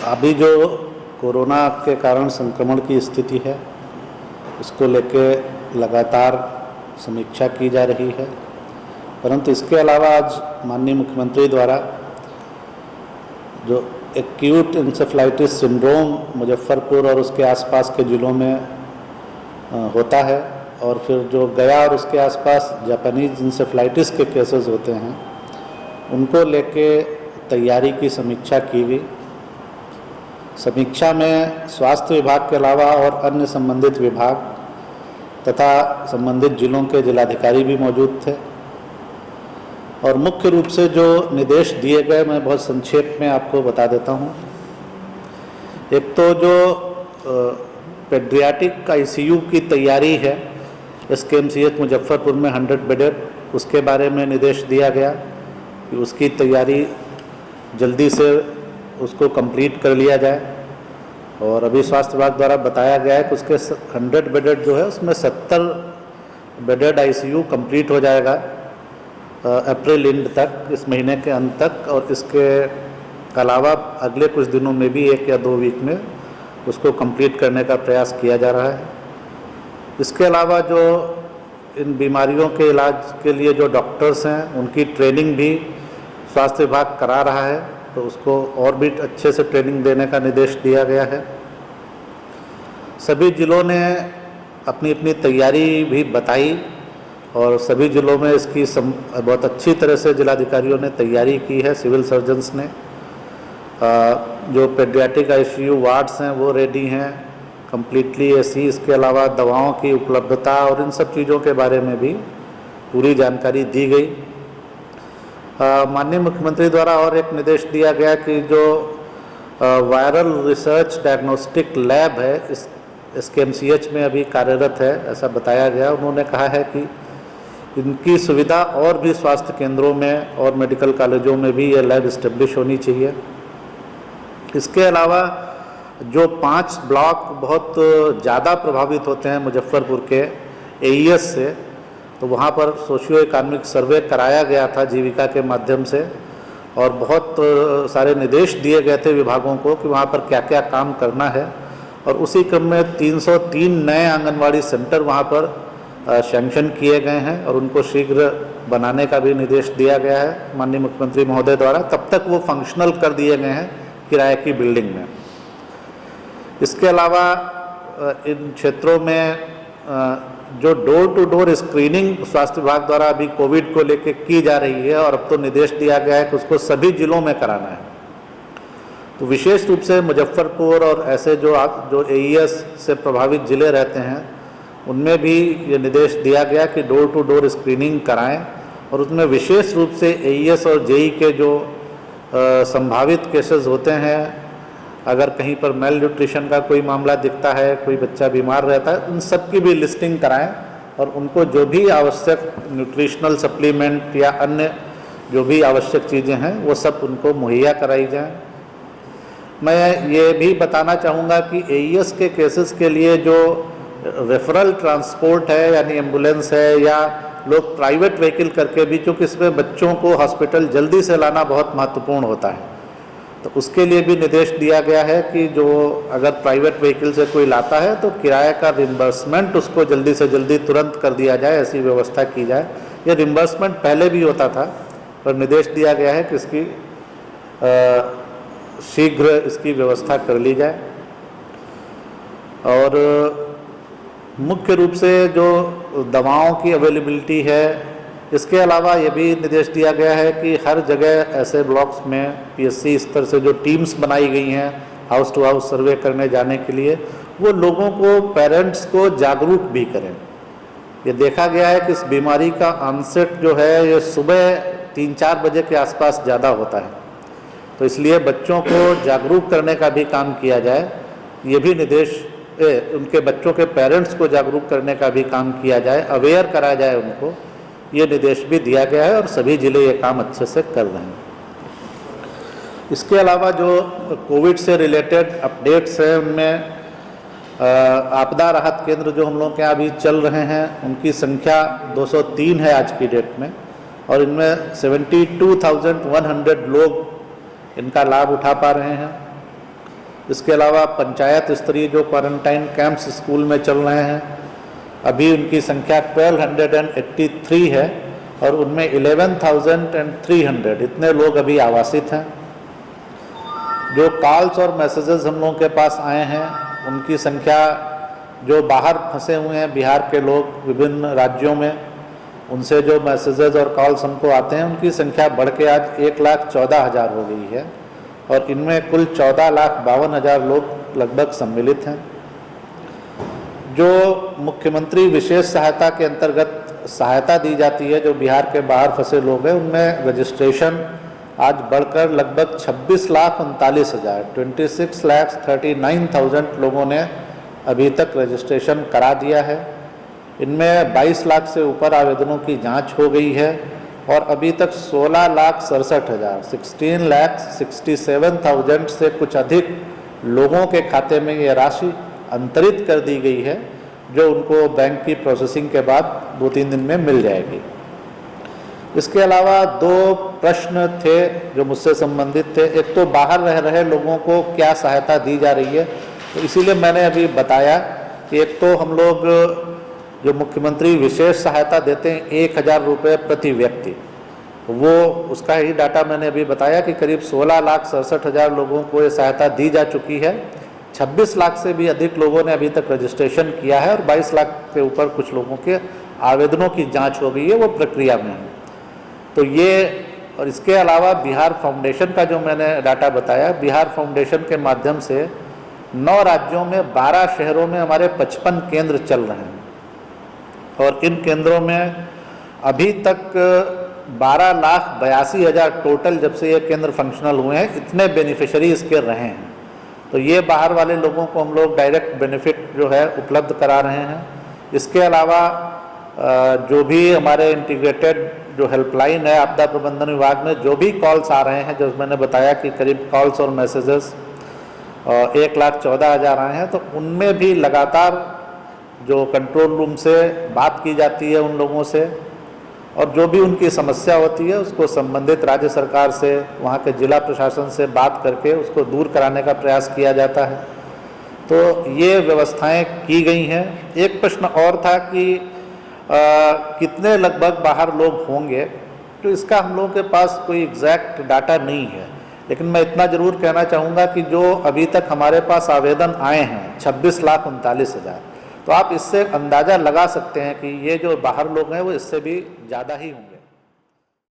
अभी जो कोरोना के कारण संक्रमण की स्थिति है, इसको लेके लगातार समीक्षा की जा रही है। परंतु इसके अलावा आज माननीय मुख्यमंत्री द्वारा जो एक्यूट इंसेफ्लाइटिस सिंड्रोम मुजफ्फरपुर और उसके आसपास के ज़िलों में होता है, और फिर जो गया और उसके आसपास जापानीज इंसेफ्लाइटिस के केसेस होते हैं, उनको लेके तैयारी की समीक्षा की गई। समीक्षा में स्वास्थ्य विभाग के अलावा और अन्य संबंधित विभाग तथा संबंधित जिलों के जिलाधिकारी भी मौजूद थे, और मुख्य रूप से जो निर्देश दिए गए मैं बहुत संक्षेप में आपको बता देता हूं। एक तो जो पेडियाट्रिक आईसीयू की तैयारी है एसकेएमसीएच मुजफ्फरपुर में 100 बेडेड, उसके बारे में निर्देश दिया गया कि उसकी तैयारी जल्दी से उसको कंप्लीट कर लिया जाए। और अभी स्वास्थ्य विभाग द्वारा बताया गया है कि उसके 100 बेडेड जो है उसमें 70 बेडेड आईसीयू कंप्लीट हो जाएगा अप्रैल एंड तक, इस महीने के अंत तक। और इसके अलावा अगले कुछ दिनों में भी 1 या 2 वीक में उसको कंप्लीट करने का प्रयास किया जा रहा है। इसके अलावा जो इन बीमारियों के इलाज के लिए जो डॉक्टर्स हैं, उनकी ट्रेनिंग भी स्वास्थ्य विभाग करा रहा है, तो उसको और भी अच्छे से ट्रेनिंग देने का निर्देश दिया गया है। सभी जिलों ने अपनी अपनी तैयारी भी बताई, और सभी जिलों में इसकी बहुत अच्छी तरह से जिलाधिकारियों ने तैयारी की है। सिविल सर्जन्स ने जो पेडियाट्रिक आईसीयू वार्ड्स हैं वो रेडी हैं कम्प्लीटली एसी। इसके अलावा दवाओं की उपलब्धता और इन सब चीज़ों के बारे में भी पूरी जानकारी दी गई। माननीय मुख्यमंत्री द्वारा और एक निर्देश दिया गया कि जो वायरल रिसर्च डायग्नोस्टिक लैब है इस एसकेएमसीएच में अभी कार्यरत है, ऐसा बताया गया। उन्होंने कहा है कि इनकी सुविधा और भी स्वास्थ्य केंद्रों में और मेडिकल कॉलेजों में भी ये लैब इस्टेब्लिश होनी चाहिए। इसके अलावा जो 5 ब्लॉक बहुत ज़्यादा प्रभावित होते हैं मुजफ्फरपुर के एईएस से, तो वहाँ पर सोशियो इकोनॉमिक सर्वे कराया गया था जीविका के माध्यम से, और बहुत सारे निर्देश दिए गए थे विभागों को कि वहाँ पर क्या क्या काम करना है। और उसी क्रम में 303 नए आंगनवाड़ी सेंटर वहाँ पर सैंक्शन किए गए हैं, और उनको शीघ्र बनाने का भी निर्देश दिया गया है माननीय मुख्यमंत्री महोदय द्वारा। तब तक वो फंक्शनल कर दिए गए हैं किराए की बिल्डिंग में। इसके अलावा इन क्षेत्रों में जो डोर टू डोर स्क्रीनिंग स्वास्थ्य विभाग द्वारा अभी कोविड को लेकर की जा रही है, और अब तो निर्देश दिया गया है कि उसको सभी जिलों में कराना है। तो विशेष रूप से मुजफ्फरपुर और ऐसे जो एईएस से प्रभावित जिले रहते हैं, उनमें भी ये निर्देश दिया गया कि डोर टू डोर स्क्रीनिंग कराएं, और उसमें विशेष रूप से एईएस और जेई के जो संभावित केसेस होते हैं, अगर कहीं पर मेल न्यूट्रिशन का कोई मामला दिखता है, कोई बच्चा बीमार रहता है, उन सब की भी लिस्टिंग कराएं, और उनको जो भी आवश्यक न्यूट्रिशनल सप्लीमेंट या अन्य जो भी आवश्यक चीज़ें हैं वो सब उनको मुहैया कराई जाएं। मैं ये भी बताना चाहूँगा कि एईएस के केसेस के लिए जो रेफरल ट्रांसपोर्ट है, यानी एम्बुलेंस है, या लोग प्राइवेट व्हीकल करके भी, क्योंकि इसमें बच्चों को हॉस्पिटल जल्दी से लाना बहुत महत्वपूर्ण होता है, तो उसके लिए भी निर्देश दिया गया है कि जो अगर प्राइवेट व्हीकल से कोई लाता है तो किराए का रिम्बर्समेंट उसको जल्दी से जल्दी तुरंत कर दिया जाए, ऐसी व्यवस्था की जाए। ये रिम्बर्समेंट पहले भी होता था, पर निर्देश दिया गया है कि इसकी शीघ्र इसकी व्यवस्था कर ली जाए। और मुख्य रूप से जो दवाओं की अवेलेबिलिटी है, इसके अलावा ये भी निर्देश दिया गया है कि हर जगह ऐसे ब्लॉक्स में पीएससी स्तर से जो टीम्स बनाई गई हैं हाउस टू हाउस सर्वे करने जाने के लिए, वो लोगों को, पेरेंट्स को जागरूक भी करें। ये देखा गया है कि इस बीमारी का ऑनसेट जो है ये सुबह 3-4 बजे के आसपास ज़्यादा होता है, तो इसलिए बच्चों को जागरूक करने का भी काम किया जाए। ये भी निर्देश उनके बच्चों के पेरेंट्स को जागरूक करने का भी काम किया जाए, अवेयर कराया जाए उनको, ये निर्देश भी दिया गया है, और सभी जिले ये काम अच्छे से कर रहे हैं। इसके अलावा जो कोविड से रिलेटेड अपडेट्स हैं, उनमें आपदा राहत केंद्र जो हम लोग के यहाँ अभी चल रहे हैं, उनकी संख्या 203 है आज की डेट में, और इनमें 72,100 लोग इनका लाभ उठा पा रहे हैं। इसके अलावा पंचायत स्तरीय जो क्वारंटाइन कैंप्स स्कूल में चल रहे हैं, अभी उनकी संख्या 1283 है और उनमें 11,300 इतने लोग अभी आवासित हैं। जो कॉल्स और मैसेजेस हम लोगों के पास आए हैं, उनकी संख्या, जो बाहर फंसे हुए हैं बिहार के लोग विभिन्न राज्यों में, उनसे जो मैसेजेस और कॉल्स हमको आते हैं, उनकी संख्या बढ़ के आज 1,14,000 हो गई है और इनमें कुल 14,52,000 लोग लगभग सम्मिलित हैं। जो मुख्यमंत्री विशेष सहायता के अंतर्गत सहायता दी जाती है, जो बिहार के बाहर फंसे लोग हैं, उनमें रजिस्ट्रेशन आज बढ़कर लगभग 26,39,000 26,39,000 लोगों ने अभी तक रजिस्ट्रेशन करा दिया है। इनमें 22 लाख से ऊपर आवेदनों की जांच हो गई है और अभी तक 16,67,000 16,67,000 से कुछ अधिक लोगों के खाते में ये राशि अंतरित कर दी गई है, जो उनको बैंक की प्रोसेसिंग के बाद 2-3 दिन में मिल जाएगी। इसके अलावा 2 प्रश्न थे जो मुझसे संबंधित थे। एक तो बाहर रह रहे लोगों को क्या सहायता दी जा रही है, तो इसीलिए मैंने अभी बताया कि एक तो हम लोग जो मुख्यमंत्री विशेष सहायता देते हैं 1,000 रुपये प्रति व्यक्ति, वो उसका ही डाटा मैंने अभी बताया कि करीब 16,67,000 लोगों को ये सहायता दी जा चुकी है। 26 लाख से भी अधिक लोगों ने अभी तक रजिस्ट्रेशन किया है और 22 लाख के ऊपर कुछ लोगों के आवेदनों की जांच हो गई है, वो प्रक्रिया में है। तो ये, और इसके अलावा बिहार फाउंडेशन का जो मैंने डाटा बताया, बिहार फाउंडेशन के माध्यम से 9 राज्यों में 12 शहरों में हमारे 55 केंद्र चल रहे हैं और इन केंद्रों में अभी तक 12,82,000 टोटल, जब से ये केंद्र फंक्शनल हुए हैं, इतने बेनिफिशियरी इसके रहे हैं। तो ये बाहर वाले लोगों को हम लोग डायरेक्ट बेनिफिट जो है उपलब्ध करा रहे हैं। इसके अलावा जो भी हमारे इंटीग्रेटेड जो हेल्पलाइन है आपदा प्रबंधन विभाग में, जो भी कॉल्स आ रहे हैं, जो मैंने बताया कि करीब कॉल्स और मैसेजेस 1,14,000 आए हैं, तो उनमें भी लगातार जो कंट्रोल रूम से बात की जाती है उन लोगों से, और जो भी उनकी समस्या होती है उसको संबंधित राज्य सरकार से, वहाँ के जिला प्रशासन से बात करके उसको दूर कराने का प्रयास किया जाता है। तो ये व्यवस्थाएं की गई हैं। एक प्रश्न और था कि कितने लगभग बाहर लोग होंगे, तो इसका हम लोगों के पास कोई एग्जैक्ट डाटा नहीं है, लेकिन मैं इतना ज़रूर कहना चाहूँगा कि जो अभी तक हमारे पास आवेदन आए हैं 26,39,000, तो आप इससे अंदाज़ा लगा सकते हैं कि ये जो बाहर लोग हैं वो इससे भी ज़्यादा ही होंगे।